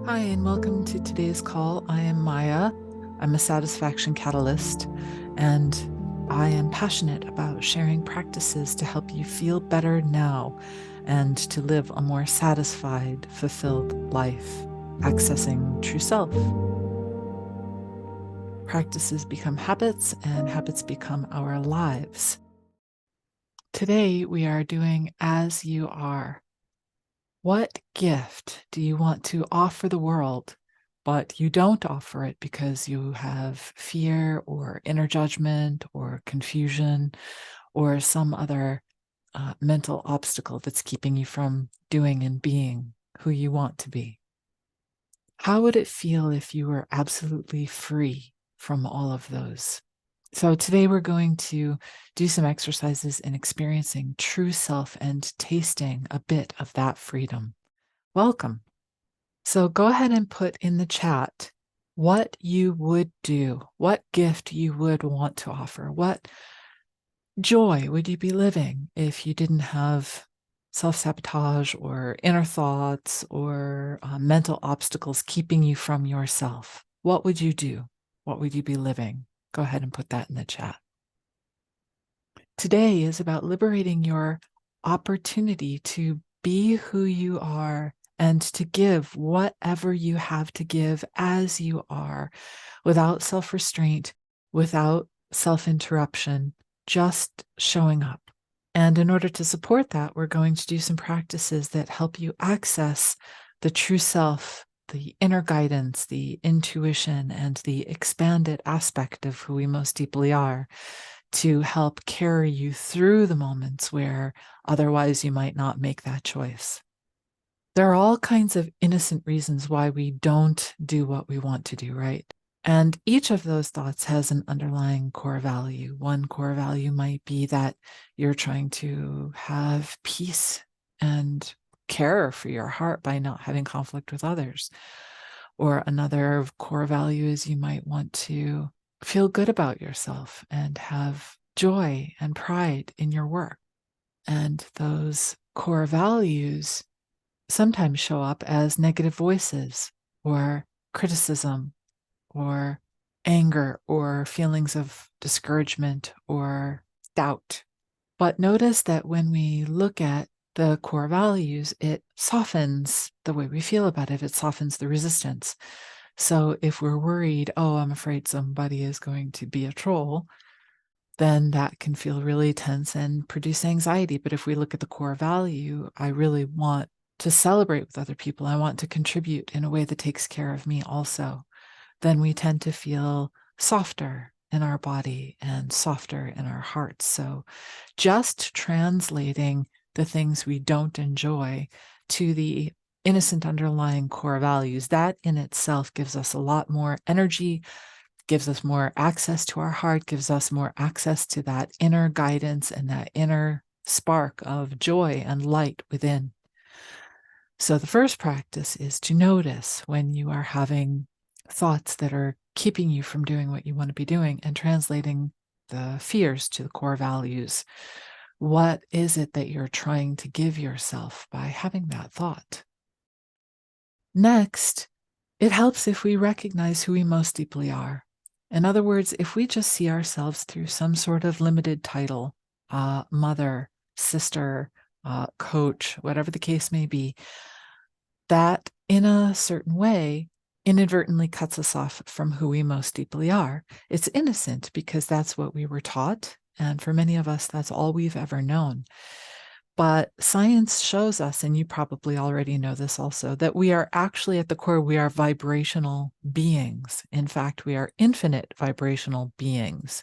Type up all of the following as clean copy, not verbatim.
Hi, and welcome to today's call. I am Maya. I'm a satisfaction catalyst, and I am passionate about sharing practices to help you feel better now and to live a more satisfied, fulfilled life, accessing true self. Practices become habits, and habits become our lives. Today, we are doing As You Are. What gift do you want to offer the world, but you don't offer it because you have fear or inner judgment or confusion or some other mental obstacle that's keeping you from doing and being who you want to be? How would it feel if you were absolutely free from all of those? So today we're going to do some exercises in experiencing true self and tasting a bit of that freedom. Welcome. So go ahead and put in the chat what you would do, what gift you would want to offer, what joy would you be living if you didn't have self-sabotage or inner thoughts or mental obstacles keeping you from yourself. What would you do? What would you be living? Go ahead and put that in the chat. Today is about liberating your opportunity to be who you are and to give whatever you have to give as you are, without self-restraint, without self-interruption, just showing up. And in order to support that, we're going to do some practices that help you access the true self, the inner guidance, the intuition, and the expanded aspect of who we most deeply are, to help carry you through the moments where otherwise you might not make that choice. There are all kinds of innocent reasons why we don't do what we want to do, right? And each of those thoughts has an underlying core value. One core value might be that you're trying to have peace and care for your heart by not having conflict with others. Or another core value is you might want to feel good about yourself and have joy and pride in your work. And those core values sometimes show up as negative voices or criticism or anger or feelings of discouragement or doubt. But notice that when we look at the core values, it softens the way we feel about it. It softens the resistance. So if we're worried, oh, I'm afraid somebody is going to be a troll, then that can feel really tense and produce anxiety. But if we look at the core value, I really want to celebrate with other people. I want to contribute in a way that takes care of me also. Then we tend to feel softer in our body and softer in our hearts. So just translating the things we don't enjoy to the innocent underlying core values, that in itself gives us a lot more energy, gives us more access to our heart, gives us more access to that inner guidance and that inner spark of joy and light within. So the first practice is to notice when you are having thoughts that are keeping you from doing what you want to be doing and translating the fears to the core values. What is it that you're trying to give yourself by having that thought? Next, it helps if we recognize who we most deeply are. In other words, if we just see ourselves through some sort of limited title, mother, sister, coach, whatever the case may be, that in a certain way inadvertently cuts us off from who we most deeply are. It's innocent because that's what we were taught. And for many of us, that's all we've ever known. But science shows us, and you probably already know this also, that we are actually at the core, we are vibrational beings. In fact, we are infinite vibrational beings.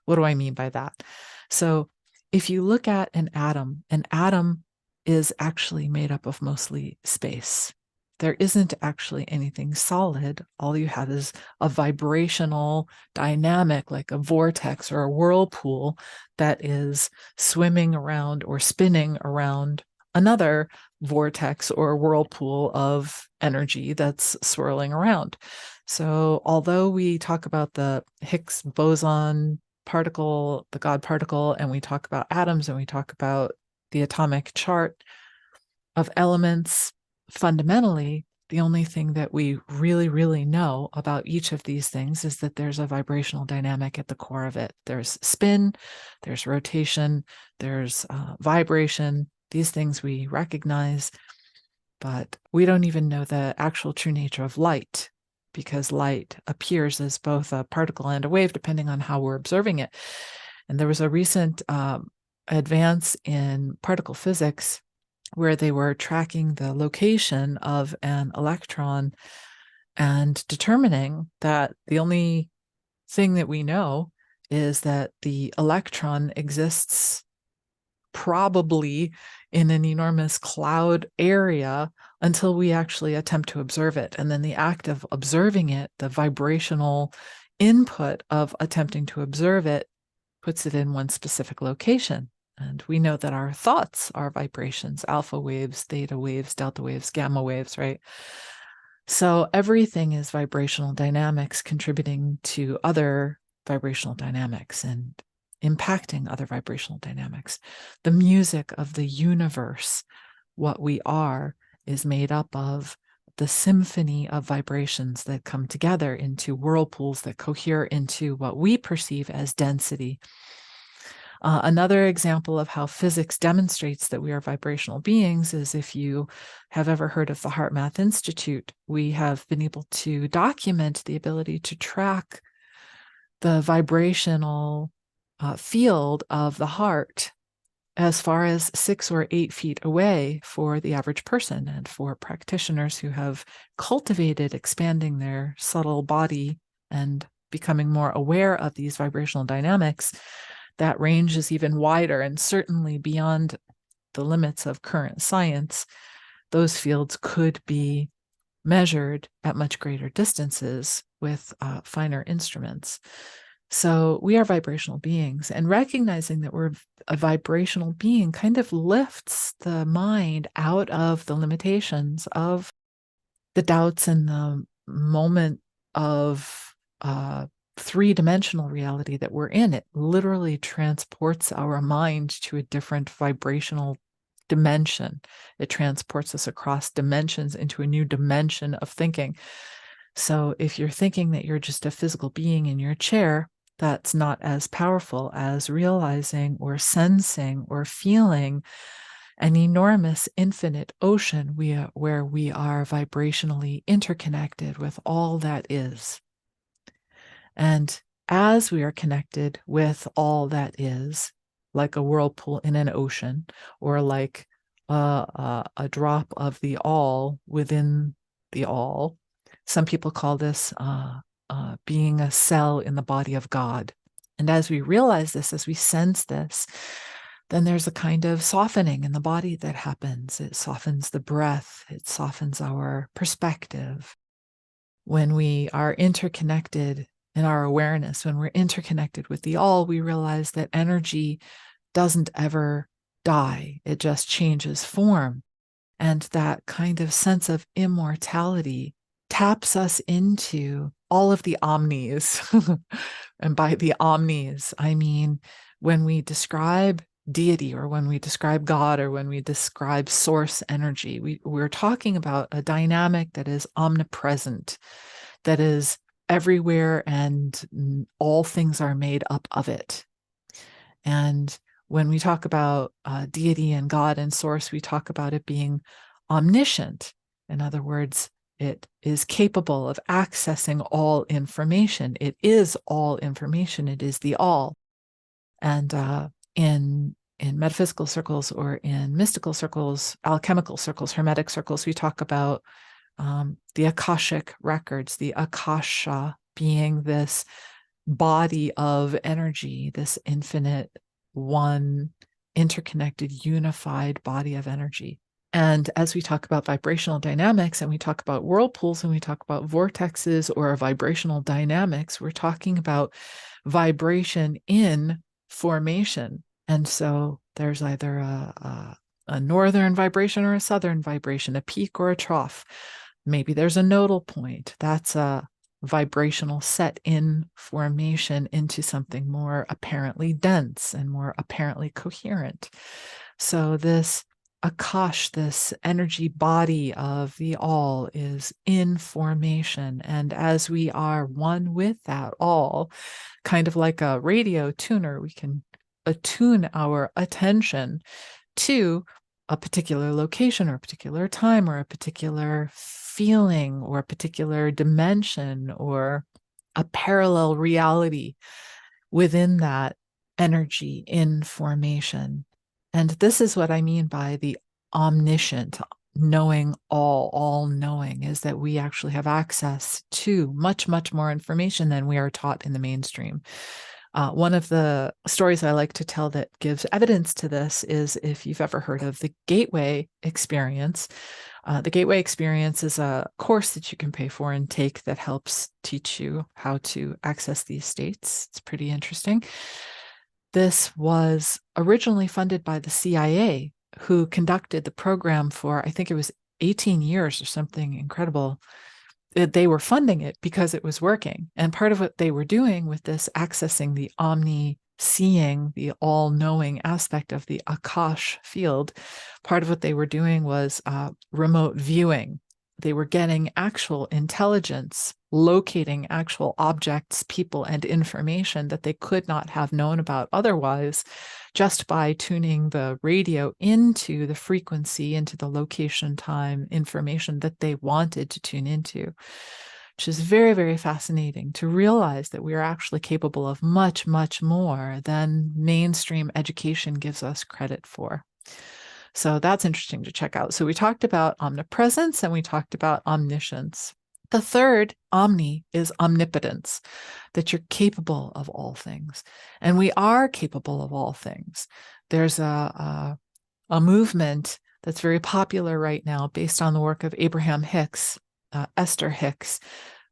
What do I mean by that? So if you look at an atom is actually made up of mostly space. There isn't actually anything solid. All you have is a vibrational dynamic, like a vortex or a whirlpool that is swimming around or spinning around another vortex or whirlpool of energy that's swirling around. So although we talk about the Higgs boson particle, the God particle, and we talk about atoms and we talk about the atomic chart of elements, fundamentally, The only thing that we really, really know about each of these things is that there's a vibrational dynamic at the core of it. There's spin, there's rotation, there's vibration. These things we recognize, but we don't even know the actual true nature of light, because light appears as both a particle and a wave, depending on how we're observing it. And there was a recent advance in particle physics where they were tracking the location of an electron and determining that the only thing that we know is that the electron exists probably in an enormous cloud area until we actually attempt to observe it. And then the act of observing it, the vibrational input of attempting to observe it, puts it in one specific location. And we know that our thoughts are vibrations, alpha waves, theta waves, delta waves, gamma waves, right? So everything is vibrational dynamics contributing to other vibrational dynamics and impacting other vibrational dynamics. The music of the universe, what we are, is made up of the symphony of vibrations that come together into whirlpools that cohere into what we perceive as density. Another example of how physics demonstrates that we are vibrational beings is if you have ever heard of the Heart Math Institute, we have been able to document the ability to track the vibrational field of the heart as far as 6 or 8 feet away for the average person. And for practitioners who have cultivated expanding their subtle body and becoming more aware of these vibrational dynamics, that range is even wider, and certainly beyond the limits of current science. Those fields could be measured at much greater distances with finer instruments. So we are vibrational beings, and recognizing that we're a vibrational being kind of lifts the mind out of the limitations of the doubts and the moment of three-dimensional reality that we're in. It literally transports our mind to a different vibrational dimension. It transports us across dimensions into a new dimension of thinking. So if you're thinking that you're just a physical being in your chair, that's not as powerful as realizing or sensing or feeling an enormous infinite ocean where we are vibrationally interconnected with all that is. And as we are connected with all that is, like a whirlpool in an ocean, or like a drop of the all within the all, some people call this being a cell in the body of God. And as we realize this, as we sense this, then there's a kind of softening in the body that happens. It softens the breath. It softens our perspective. When we are interconnected in our awareness, when we're interconnected with the all, we realize that energy doesn't ever die. It just changes form. And that kind of sense of immortality taps us into all of the omnis. And by the omnis, I mean when we describe deity, or when we describe God, or when we describe source energy, we're talking about a dynamic that is omnipresent, that is everywhere, and all things are made up of it. And when we talk about deity and God and source, we talk about it being omniscient. In other words, it is capable of accessing all information. It is all information. It is the all. And in metaphysical circles, or in mystical circles, alchemical circles, hermetic circles, we talk about the Akashic records, the Akasha being this body of energy, this infinite, one, interconnected, unified body of energy. And as we talk about vibrational dynamics, and we talk about whirlpools, and we talk about vortexes or vibrational dynamics, we're talking about vibration in formation. And so there's either a northern vibration or a southern vibration, a peak or a trough. Maybe there's a nodal point. That's a vibrational set in formation into something more apparently dense and more apparently coherent. So this Akash, this energy body of the all, is in formation. And as we are one with that all, kind of like a radio tuner, we can attune our attention to a particular location or a particular time or a particular feeling or a particular dimension or a parallel reality within that energy in formation. And this is what I mean by the omniscient, knowing all knowing, is that we actually have access to much, much more information than we are taught in the mainstream. One of the stories I like to tell that gives evidence to this is if you've ever heard of the Gateway Experience. The Gateway Experience is a course that you can pay for and take that helps teach you how to access these states. It's pretty interesting. This was originally funded by the CIA, who conducted the program for, I think it was 18 years or something incredible. They were funding it because it was working. And part of what they were doing with this, accessing the omni-seeing, the all-knowing aspect of the Akash field, part of what they were doing was remote viewing. They were getting actual intelligence, locating actual objects, people, and information that they could not have known about otherwise, just by tuning the radio into the frequency, into the location, time, information that they wanted to tune into, which is very, very fascinating to realize that we are actually capable of much, much more than mainstream education gives us credit for. So that's interesting to check out. So we talked about omnipresence and we talked about omniscience. The third, omni, is omnipotence, that you're capable of all things. And we are capable of all things. There's a movement that's very popular right now based on the work of Abraham Hicks, Esther Hicks,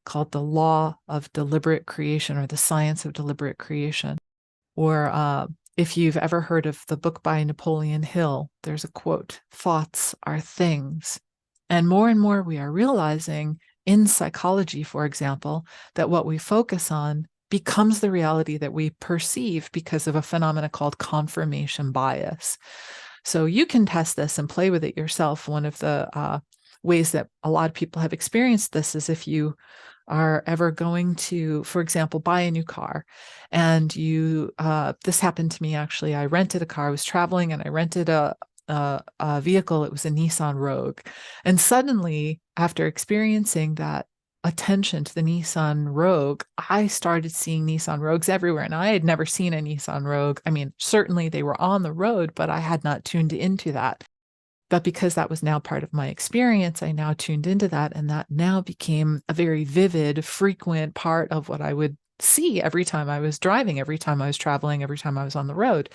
called the Law of Deliberate Creation, or the Science of Deliberate Creation. Or if you've ever heard of the book by Napoleon Hill, there's a quote, "Thoughts are things." And more we are realizing in psychology, for example, that what we focus on becomes the reality that we perceive because of a phenomena called confirmation bias. So you can test this and play with it yourself. One of the ways that a lot of people have experienced this is if you are ever going to, for example, buy a new car, and you, this happened to me actually. I rented a car. I was traveling and I rented a vehicle. It was a Nissan Rogue. And suddenly, after experiencing that attention to the Nissan Rogue, I started seeing Nissan Rogues everywhere. And I had never seen a Nissan Rogue. I mean, certainly they were on the road, but I had not tuned into that. But because that was now part of my experience, I now tuned into that, and that now became a very vivid, frequent part of what I would see every time I was driving, every time I was traveling, every time I was on the road.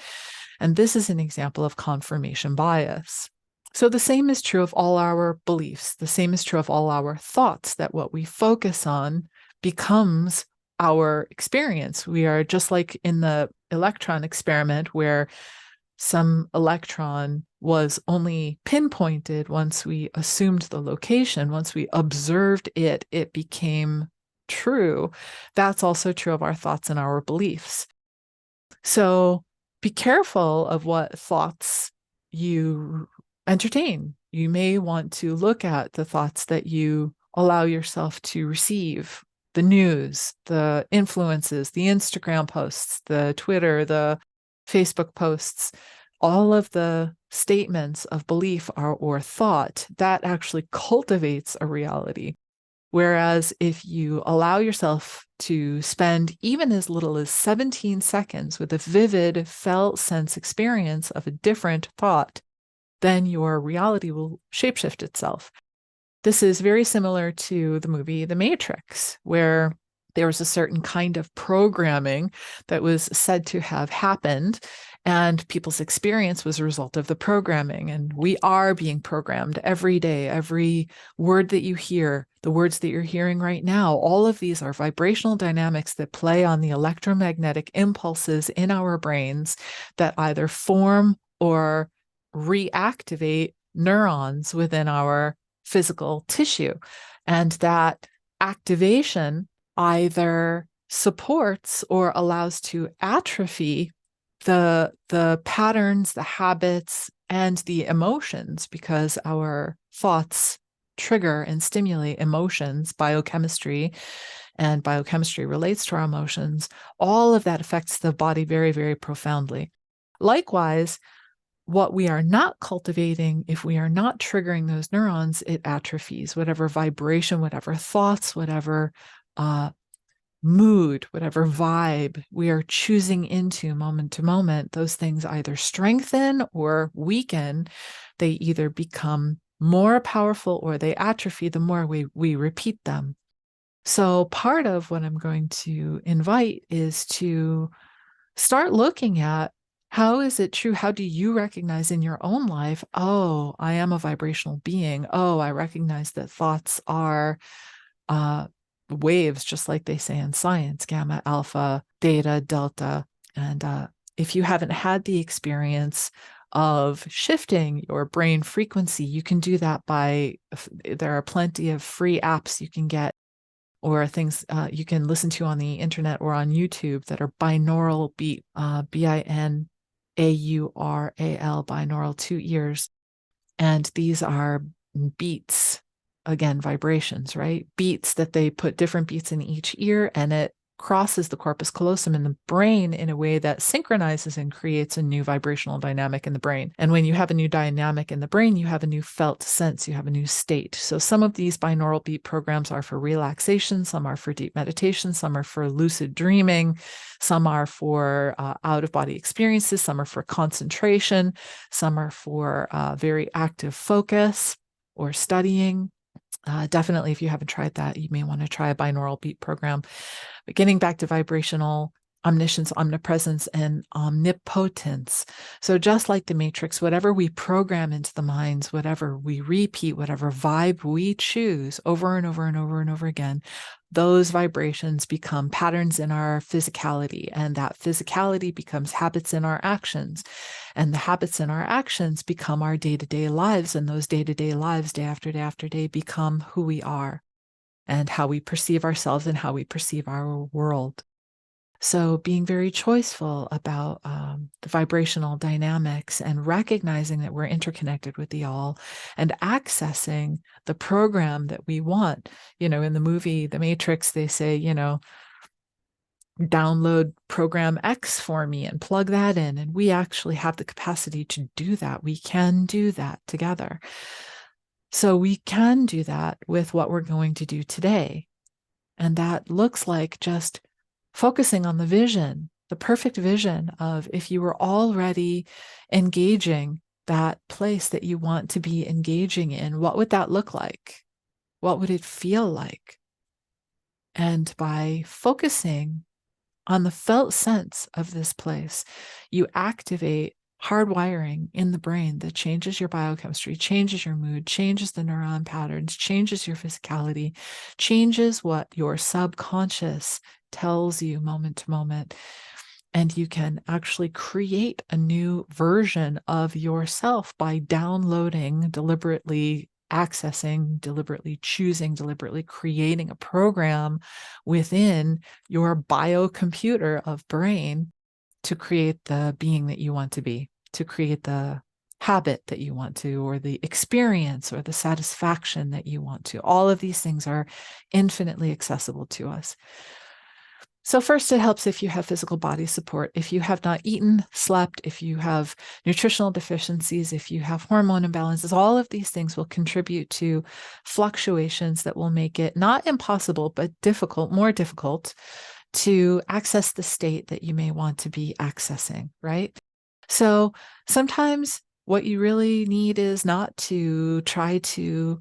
And this is an example of confirmation bias. So the same is true of all our beliefs. The same is true of all our thoughts, that what we focus on becomes our experience. We are just like in the electron experiment, where some electron was only pinpointed once we assumed the location. Once we observed it, it became true. That's also true of our thoughts and our beliefs. So be careful of what thoughts you entertain. You may want to look at the thoughts that you allow yourself to receive, the news, the influences, the Instagram posts, the Twitter, the Facebook posts, all of the statements of belief or thought, that actually cultivates a reality. Whereas if you allow yourself to spend even as little as 17 seconds with a vivid felt sense experience of a different thought, then your reality will shapeshift itself. This is very similar to the movie The Matrix, where there was a certain kind of programming that was said to have happened, and people's experience was a result of the programming. And we are being programmed every day. Every word that you hear, the words that you're hearing right now, all of these are vibrational dynamics that play on the electromagnetic impulses in our brains that either form or reactivate neurons within our physical tissue. And that activation either supports or allows to atrophy the patterns, the habits, and the emotions, because our thoughts trigger and stimulate emotions, biochemistry, and biochemistry relates to our emotions. All of that affects the body very, very profoundly. Likewise, what we are not cultivating, if we are not triggering those neurons, it atrophies. Whatever vibration, whatever thoughts, whatever mood, whatever vibe we are choosing into moment to moment, those things either strengthen or weaken. They either become more powerful or they atrophy the more we repeat them. So part of what I'm going to invite is to start looking at, how is it true? How do you recognize in your own life, oh, I am a vibrational being. Oh, I recognize that thoughts are waves, just like they say in science, gamma, alpha, theta, delta. And if you haven't had the experience of shifting your brain frequency, you can do that there are plenty of free apps you can get, or things you can listen to on the internet or on YouTube, that are binaural beat, binaural, binaural, 2 ears. And these are beats, again, vibrations, right? Beats that they put different beats in each ear, and it crosses the corpus callosum in the brain in a way that synchronizes and creates a new vibrational dynamic in the brain. And when you have a new dynamic in the brain, you have a new felt sense, you have a new state. So some of these binaural beat programs are for relaxation, some are for deep meditation, some are for lucid dreaming, some are for out-of-body experiences, some are for concentration, some are for very active focus or studying. Definitely, if you haven't tried that, you may want to try a binaural beat program. But getting back to vibrational omniscience, omnipresence, and omnipotence. So just like the Matrix, whatever we program into the minds, whatever we repeat, whatever vibe we choose over and over and over and over again, those vibrations become patterns in our physicality, and that physicality becomes habits in our actions. And the habits in our actions become our day-to-day lives, and those day-to-day lives, day after day after day, become who we are and how we perceive ourselves and how we perceive our world. So being very choiceful about the vibrational dynamics and recognizing that we're interconnected with the all, and accessing the program that we want. In the movie The Matrix, they say, download program X for me and plug that in. And we actually have the capacity to do that. We can do that together. So we can do that with what we're going to do today. And that looks like just focusing on the vision, the perfect vision of, if you were already engaging that place that you want to be engaging in, what would that look like? What would it feel like? And by focusing on the felt sense of this place, you activate hardwiring in the brain that changes your biochemistry, changes your mood, changes the neuron patterns, changes your physicality, changes what your subconscious tells you moment to moment. And you can actually create a new version of yourself by downloading, deliberately accessing, deliberately choosing, deliberately creating a program within your biocomputer of brain to create the being that you want to be, to create the habit that you want to, or the experience or the satisfaction that you want to. All of these things are infinitely accessible to us. So first, it helps if you have physical body support. If you have not eaten, slept, if you have nutritional deficiencies, if you have hormone imbalances, all of these things will contribute to fluctuations that will make it not impossible, but difficult, more difficult to access the state that you may want to be accessing, right? So sometimes what you really need is not to try to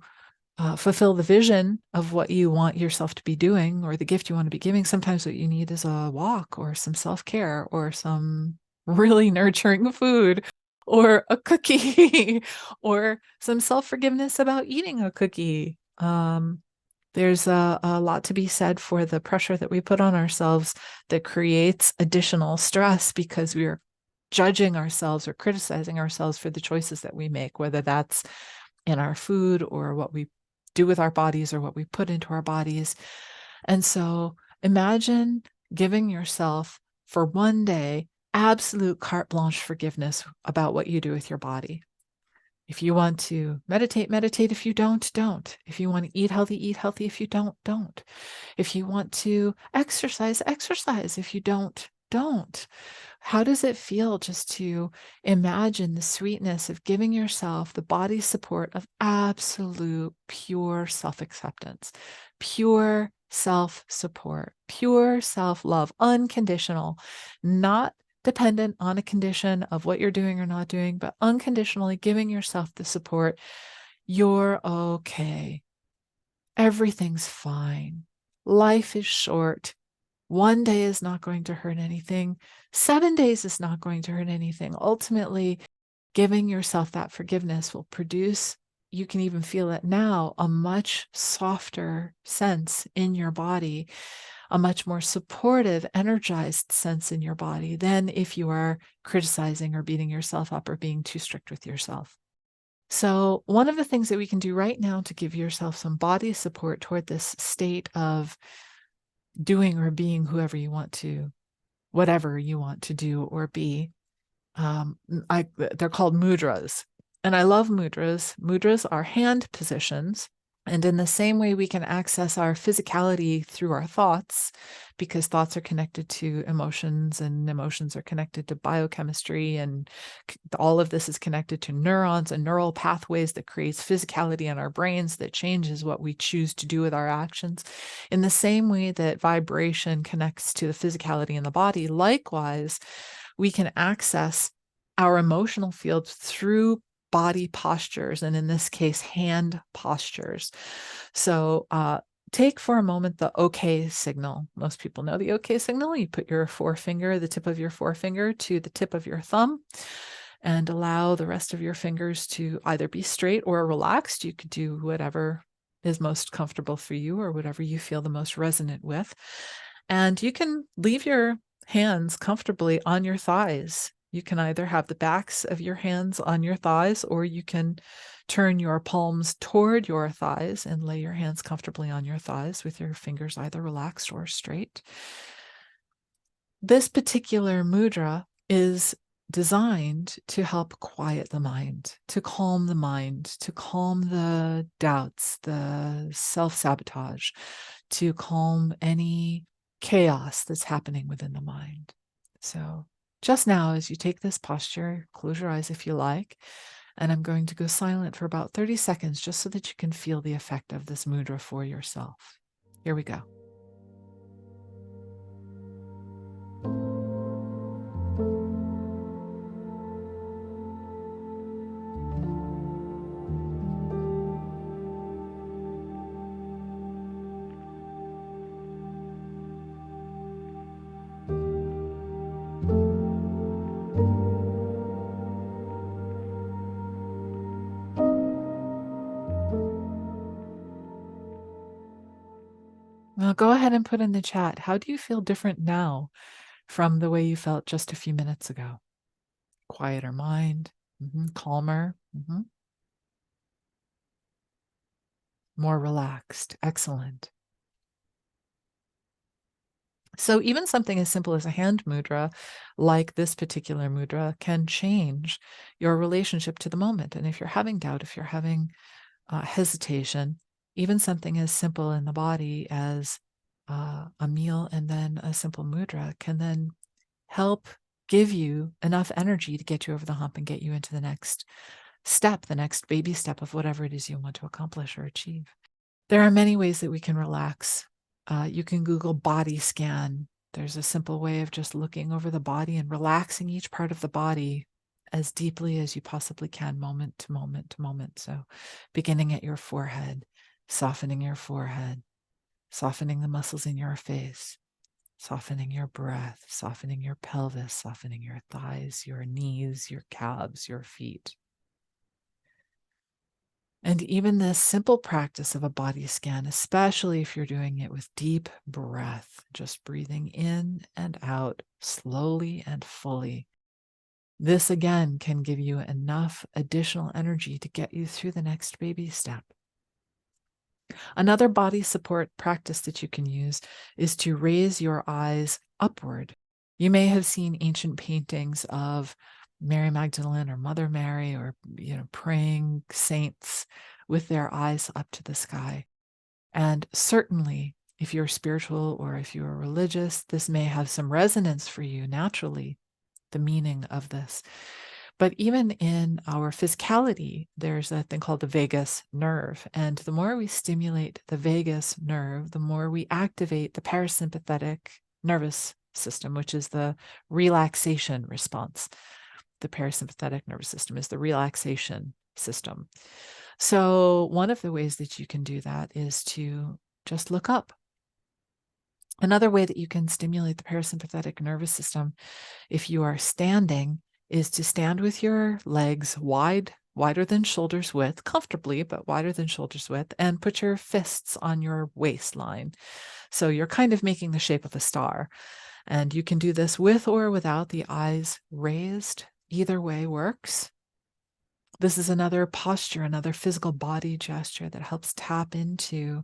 fulfill the vision of what you want yourself to be doing or the gift you want to be giving. Sometimes what you need is a walk or some self-care or some really nurturing food or a cookie or some self-forgiveness about eating a cookie. There's a lot to be said for the pressure that we put on ourselves that creates additional stress because we are judging ourselves or criticizing ourselves for the choices that we make, whether that's in our food or what we do with our bodies or what we put into our bodies. And so imagine giving yourself, for one day, absolute carte blanche forgiveness about what you do with your body. If you want to meditate, meditate. If you don't, don't. If you want to eat healthy, eat healthy. If you don't, don't. If you want to exercise, exercise. If you don't, don't. How does it feel just to imagine the sweetness of giving yourself the body support of absolute pure self-acceptance, pure self-support, pure self-love, unconditional, not dependent on a condition of what you're doing or not doing, but unconditionally giving yourself the support. You're okay. Everything's fine. Life is short. One day is not going to hurt anything. 7 days is not going to hurt anything. Ultimately, giving yourself that forgiveness will produce, you can even feel it now, a much softer sense in your body, a much more supportive, energized sense in your body than if you are criticizing or beating yourself up or being too strict with yourself. So one of the things that we can do right now to give yourself some body support toward this state of doing or being whoever you want to, whatever you want to do or be, they're called mudras. And I love mudras. Mudras are hand positions. And in the same way, we can access our physicality through our thoughts, because thoughts are connected to emotions, and emotions are connected to biochemistry, and all of this is connected to neurons and neural pathways that creates physicality in our brains that changes what we choose to do with our actions. In the same way that vibration connects to the physicality in the body, likewise, we can access our emotional field through body postures, and in this case, hand postures. So take for a moment the OK signal. Most people know the OK signal. You put your forefinger, the tip of your forefinger, to the tip of your thumb, and allow the rest of your fingers to either be straight or relaxed. You could do whatever is most comfortable for you, or whatever you feel the most resonant with. And you can leave your hands comfortably on your thighs. You can either have the backs of your hands on your thighs, or you can turn your palms toward your thighs and lay your hands comfortably on your thighs with your fingers either relaxed or straight. This particular mudra is designed to help quiet the mind, to calm the doubts, the self-sabotage, to calm any chaos that's happening within the mind. So just now, as you take this posture, close your eyes if you like, and I'm going to go silent for about 30 seconds just so that you can feel the effect of this mudra for yourself. Here we go. Well, go ahead and put in the chat, how do you feel different now from the way you felt just a few minutes ago? Quieter mind, calmer, more relaxed. Excellent. So even something as simple as a hand mudra, like this particular mudra, can change your relationship to the moment. And if you're having doubt, if you're having hesitation, even something as simple in the body as a meal and then a simple mudra can then help give you enough energy to get you over the hump and get you into the next step, the next baby step of whatever it is you want to accomplish or achieve. There are many ways that we can relax. You can Google body scan. There's a simple way of just looking over the body and relaxing each part of the body as deeply as you possibly can, moment to moment to moment. So beginning at your forehead, softening the muscles in your face, softening your breath, softening your pelvis, softening your thighs, your knees, your calves, your feet. And even this simple practice of a body scan, especially if you're doing it with deep breath, just breathing in and out slowly and fully, this again can give you enough additional energy to get you through the next baby step. Another body support practice that you can use is to raise your eyes upward. You may have seen ancient paintings of Mary Magdalene or Mother Mary, or praying saints with their eyes up to the sky. And certainly, if you're spiritual or if you're religious, this may have some resonance for you naturally, the meaning of this. But even in our physicality, there's a thing called the vagus nerve. And the more we stimulate the vagus nerve, the more we activate the parasympathetic nervous system, which is the relaxation response. The parasympathetic nervous system is the relaxation system. So one of the ways that you can do that is to just look up. Another way that you can stimulate the parasympathetic nervous system, if you are standing, is to stand with your legs wider than shoulders width, comfortably, but wider than shoulders width, and put your fists on your waistline. So you're kind of making the shape of a star. And you can do this with or without the eyes raised. Either way works. This is another posture, another physical body gesture that helps tap into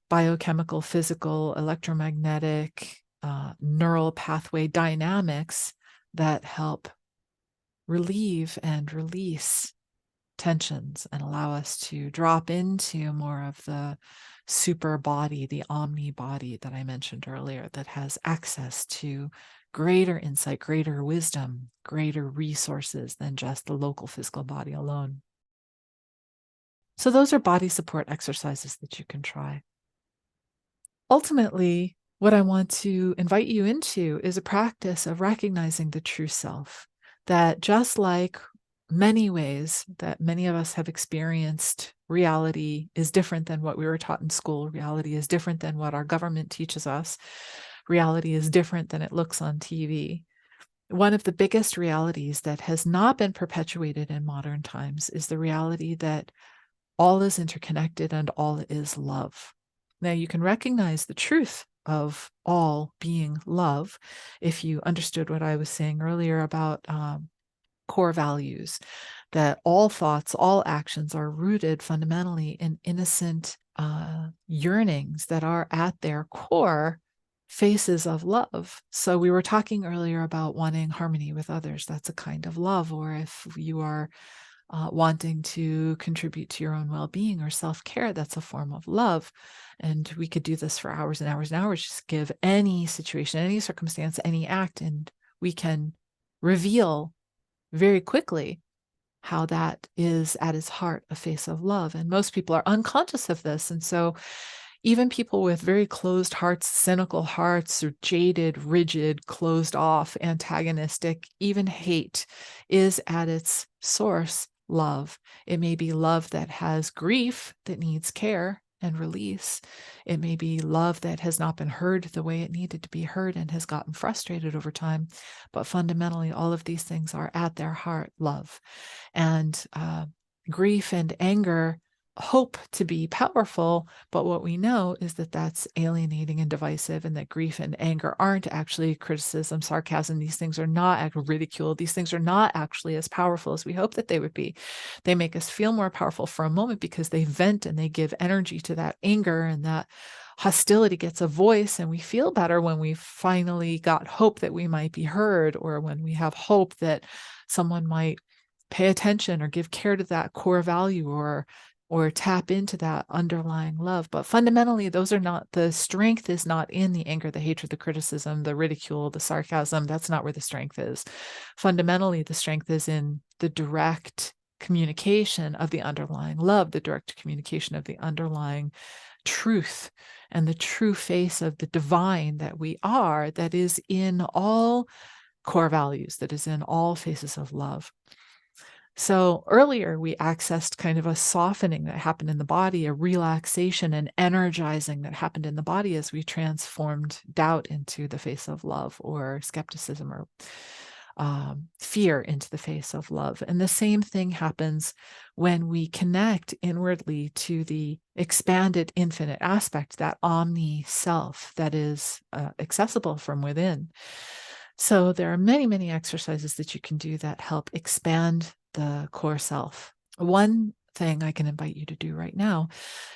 biochemical, physical, electromagnetic, neural pathway dynamics that help relieve and release tensions and allow us to drop into more of the super body, the omni body that I mentioned earlier, that has access to greater insight, greater wisdom, greater resources than just the local physical body alone. So those are body support exercises that you can try. Ultimately, what I want to invite you into is a practice of recognizing the true self, that just like many ways that many of us have experienced, reality is different than what we were taught in school. Reality is different than what our government teaches us. Reality is different than it looks on TV. One of the biggest realities that has not been perpetuated in modern times is the reality that all is interconnected and all is love. Now, you can recognize the truth of all being love if you understood what I was saying earlier about core values, that all thoughts, all actions are rooted fundamentally in innocent yearnings that are at their core faces of love. So we were talking earlier about wanting harmony with others. That's a kind of love. Or if you are wanting to contribute to your own well-being or self-care, that's a form of love. And we could do this for hours and hours and hours. Just give any situation, any circumstance, any act, and we can reveal very quickly how that is at its heart a face of love. And most people are unconscious of this. And so even people with very closed hearts, cynical hearts, or jaded, rigid, closed off, antagonistic, even hate is at its source love. It may be love that has grief that needs care and release. It may be love that has not been heard the way it needed to be heard and has gotten frustrated over time. But fundamentally, all of these things are at their heart love. And grief and anger hope to be powerful, but what we know is that that's alienating and divisive, and that grief and anger aren't actually criticism, sarcasm. These things are not ridicule. These things are not actually as powerful as we hope that they would be. They make us feel more powerful for a moment because they vent and they give energy to that anger, and that hostility gets a voice, and we feel better when we finally got hope that we might be heard, or when we have hope that someone might pay attention or give care to that core value, or tap into that underlying love. But fundamentally, those are not, the strength is not in the anger, the hatred, the criticism, the ridicule, the sarcasm. That's not where the strength is. Fundamentally, the strength is in the direct communication of the underlying love, the direct communication of the underlying truth, and the true face of the divine that we are, that is in all core values, that is in all faces of love. So earlier we accessed kind of a softening that happened in the body, a relaxation and energizing that happened in the body as we transformed doubt into the face of love, or skepticism or fear into the face of love. And the same thing happens when we connect inwardly to the expanded infinite aspect, that omni self that is accessible from within. So there are many, many exercises that you can do that help expand the core self. One thing I can invite you to do right now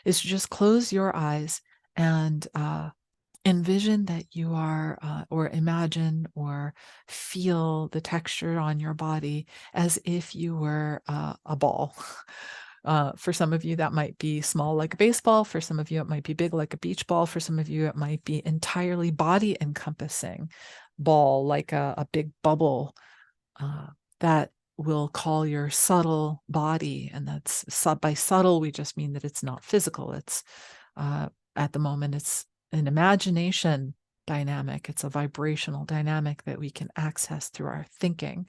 is to just close your eyes and envision that you are, or imagine or feel the texture on your body as if you were a ball. For some of you, that might be small like a baseball. For some of you, it might be big like a beach ball. For some of you, it might be entirely body encompassing ball, like a big bubble uh, that will call your subtle body. And that's by subtle, we just mean that it's not physical. It's at the moment, it's an imagination dynamic. It's a vibrational dynamic that we can access through our thinking.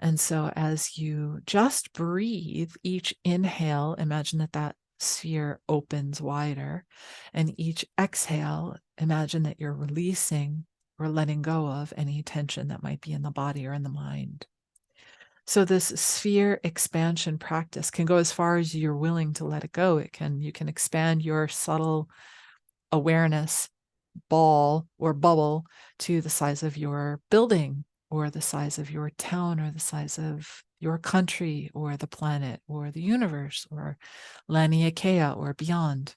And so as you just breathe, each inhale, imagine that that sphere opens wider. And each exhale, imagine that you're releasing or letting go of any tension that might be in the body or in the mind. So this sphere expansion practice can go as far as you're willing to let it go. You can expand your subtle awareness ball or bubble to the size of your building or the size of your town or the size of your country or the planet or the universe or Laniakea or beyond.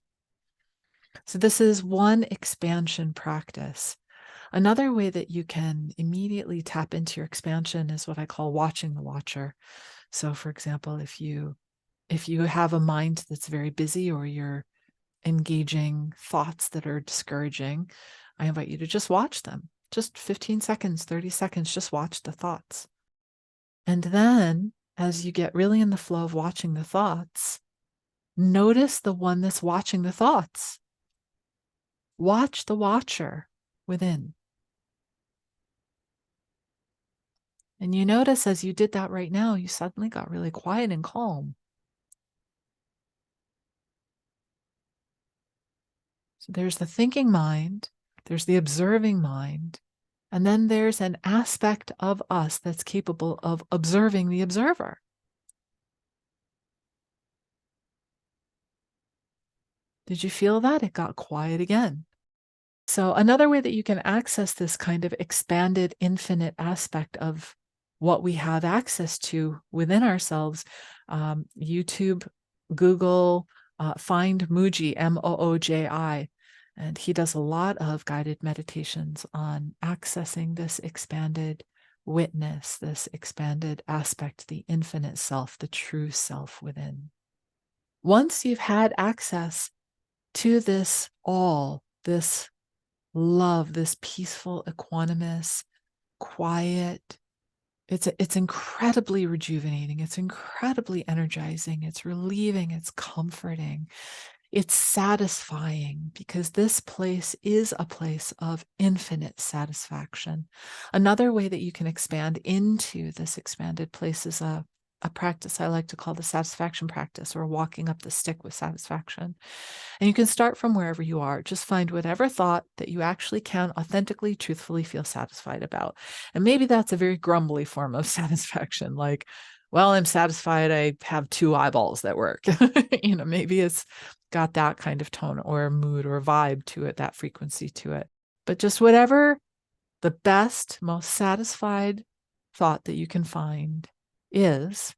So this is one expansion practice. Another way that you can immediately tap into your expansion is what I call watching the watcher. So for example, if you have a mind that's very busy or you're engaging thoughts that are discouraging, I invite you to just watch them. Just 15 seconds, 30 seconds, just watch the thoughts. And then as you get really in the flow of watching the thoughts, notice the one that's watching the thoughts. Watch the watcher within. And you notice as you did that right now, you suddenly got really quiet and calm. So there's the thinking mind, there's the observing mind, and then there's an aspect of us that's capable of observing the observer. Did you feel that? It got quiet again. So another way that you can access this kind of expanded infinite aspect of what we have access to within ourselves, YouTube, Google, find Mooji, Mooji, and he does a lot of guided meditations on accessing this expanded witness, this expanded aspect, the infinite self, the true self within. Once you've had access to this all, this love, this peaceful, equanimous, quiet, it's incredibly rejuvenating. It's incredibly energizing. It's relieving. It's comforting. It's satisfying because this place is a place of infinite satisfaction. Another way that you can expand into this expanded place is a practice I like to call the satisfaction practice, or walking up the stick with satisfaction. And you can start from wherever you are. Just find whatever thought that you actually can authentically, truthfully feel satisfied about. And maybe that's a very grumbly form of satisfaction, like, well, I'm satisfied I have 2 eyeballs that work. Maybe it's got that kind of tone or mood or vibe to it, that frequency to it. But just whatever the best, most satisfied thought that you can find is,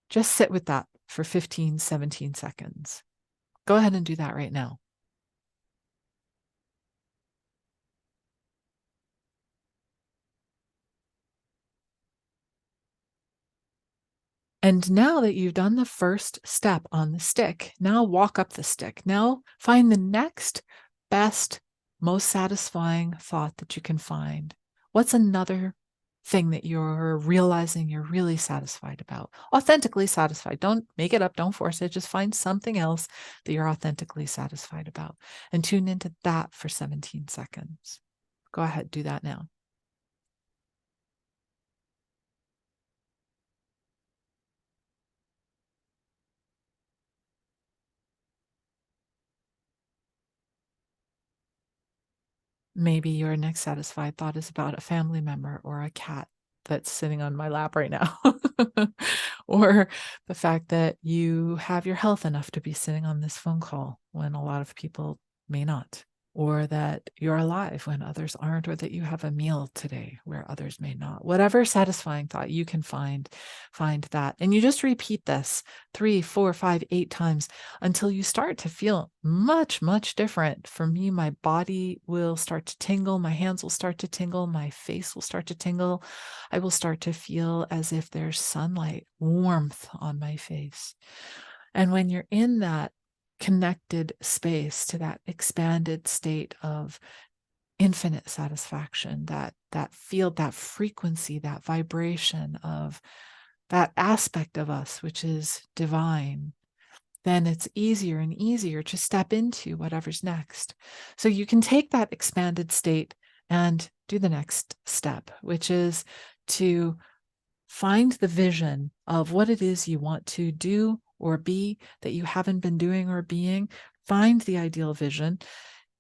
just sit with that for 15, 17 seconds. Go ahead and do that right now. And now that you've done the first step on the stick, now walk up the stick. Now find the next best, most satisfying thought that you can find. What's another thing that you're realizing you're really satisfied about? Authentically satisfied. Don't make it up. Don't force it. Just find something else that you're authentically satisfied about and tune into that for 17 seconds. Go ahead, do that now. Maybe your next satisfied thought is about a family member or a cat that's sitting on my lap right now. Or the fact that you have your health enough to be sitting on this phone call when a lot of people may not. or that you're alive when others aren't, or that you have a meal today where others may not. Whatever satisfying thought you can find that. And you just repeat this 3, 4, 5, 8 times until you start to feel much, much different. For me, my body will start to tingle, my hands will start to tingle, my face will start to tingle. I will start to feel as if there's sunlight, warmth on my face. And when you're in that connected space to that expanded state of infinite satisfaction, that field, that frequency, that vibration of that aspect of us, which is divine, then it's easier and easier to step into whatever's next. So you can take that expanded state and do the next step, which is to find the vision of what it is you want to do or be that you haven't been doing or being. Find the ideal vision.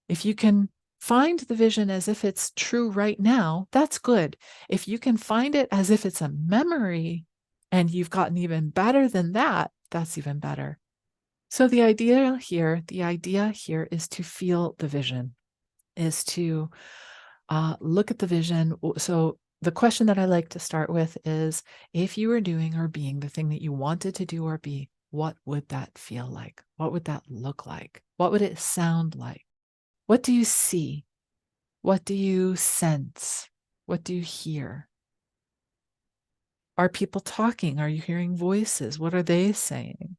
If you can find the vision as if it's true right now, that's good. If you can find it as if it's a memory and you've gotten even better than that, that's even better. So the idea here is to feel the vision, is to look at the vision. So the question that I like to start with is, if you were doing or being the thing that you wanted to do or be, what would that feel like? What would that look like? What would it sound like? What do you see? What do you sense? What do you hear? Are people talking? Are you hearing voices? What are they saying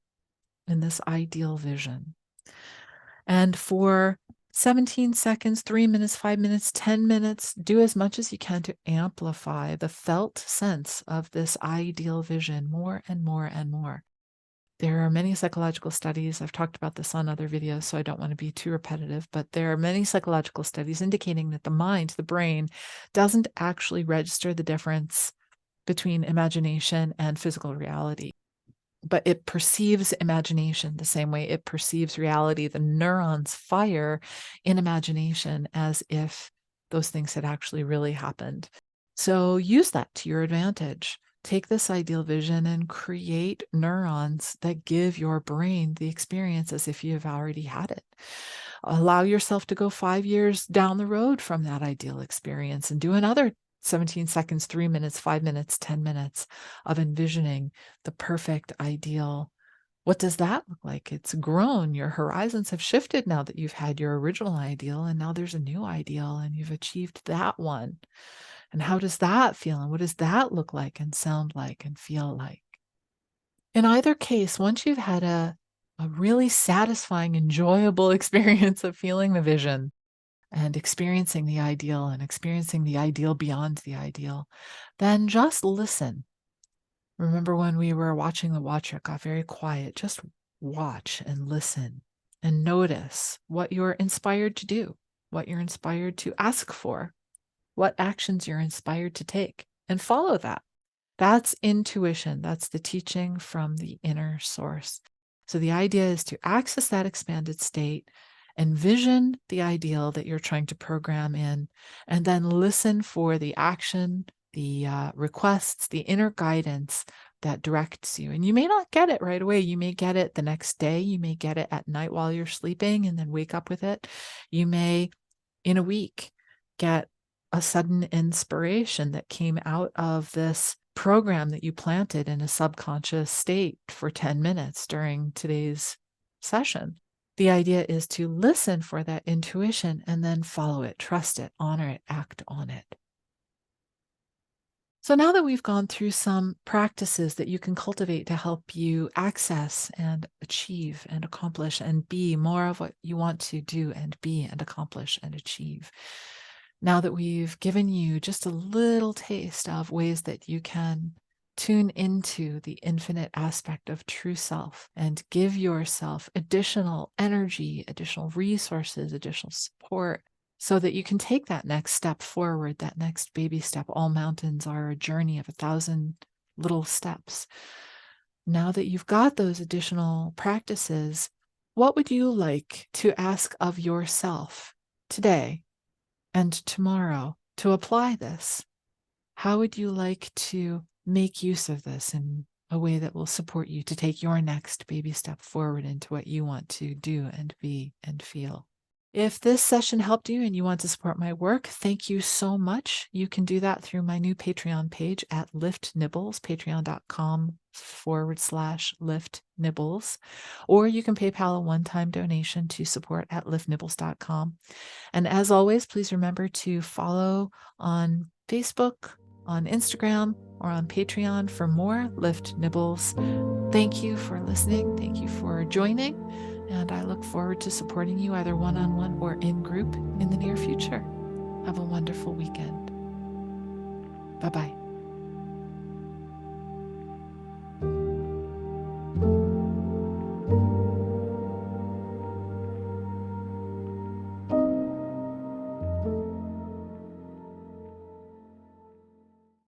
in this ideal vision? And for 17 seconds, 3 minutes, 5 minutes, 10 minutes, do as much as you can to amplify the felt sense of this ideal vision more and more and more. There are many psychological studies. I've talked about this on other videos, so I don't want to be too repetitive, but there are many psychological studies indicating that the mind, the brain, doesn't actually register the difference between imagination and physical reality, but it perceives imagination the same way it perceives reality. The neurons fire in imagination as if those things had actually really happened. So use that to your advantage. Take this ideal vision and create neurons that give your brain the experience as if you've already had it. Allow yourself to go 5 years down the road from that ideal experience and do another 17 seconds, 3 minutes, 5 minutes, 10 minutes of envisioning the perfect ideal. What does that look like? It's grown. Your horizons have shifted now that you've had your original ideal, and now there's a new ideal, and you've achieved that one. And how does that feel? And what does that look like and sound like and feel like? In either case, once you've had a really satisfying, enjoyable experience of feeling the vision and experiencing the ideal and experiencing the ideal beyond the ideal, then just listen. Remember when we were watching the watcher, it got very quiet. Just watch and listen and notice what you're inspired to do, what you're inspired to ask for, what actions you're inspired to take, and follow that. That's intuition. That's the teaching from the inner source. So the idea is to access that expanded state, envision the ideal that you're trying to program in, and then listen for the action, the requests, the inner guidance that directs you. And you may not get it right away. You may get it the next day. You may get it at night while you're sleeping and then wake up with it. You may, in a week, get a sudden inspiration that came out of this program that you planted in a subconscious state for 10 minutes during today's session. The idea is to listen for that intuition and then follow it, trust it, honor it, act on it. So now that we've gone through some practices that you can cultivate to help you access and achieve and accomplish and be more of what you want to do and be and accomplish and achieve, now that we've given you just a little taste of ways that you can tune into the infinite aspect of true self and give yourself additional energy, additional resources, additional support, so that you can take that next step forward, that next baby step. All mountains are a journey of 1,000 little steps. Now that you've got those additional practices, what would you like to ask of yourself today and tomorrow to apply this? How would you like to make use of this in a way that will support you to take your next baby step forward into what you want to do and be and feel? If this session helped you and you want to support my work, thank you so much. You can do that through my new Patreon page at LIFTnibbles, patreon.com/LIFTnibbles, or you can PayPal a one-time donation to support at LIFTnibbles.com. And as always, please remember to follow on Facebook, on Instagram, or on Patreon for more Lift Nibbles. Thank you for listening. Thank you for joining. And I look forward to supporting you either one-on-one or in group in the near future. Have a wonderful weekend. Bye-bye.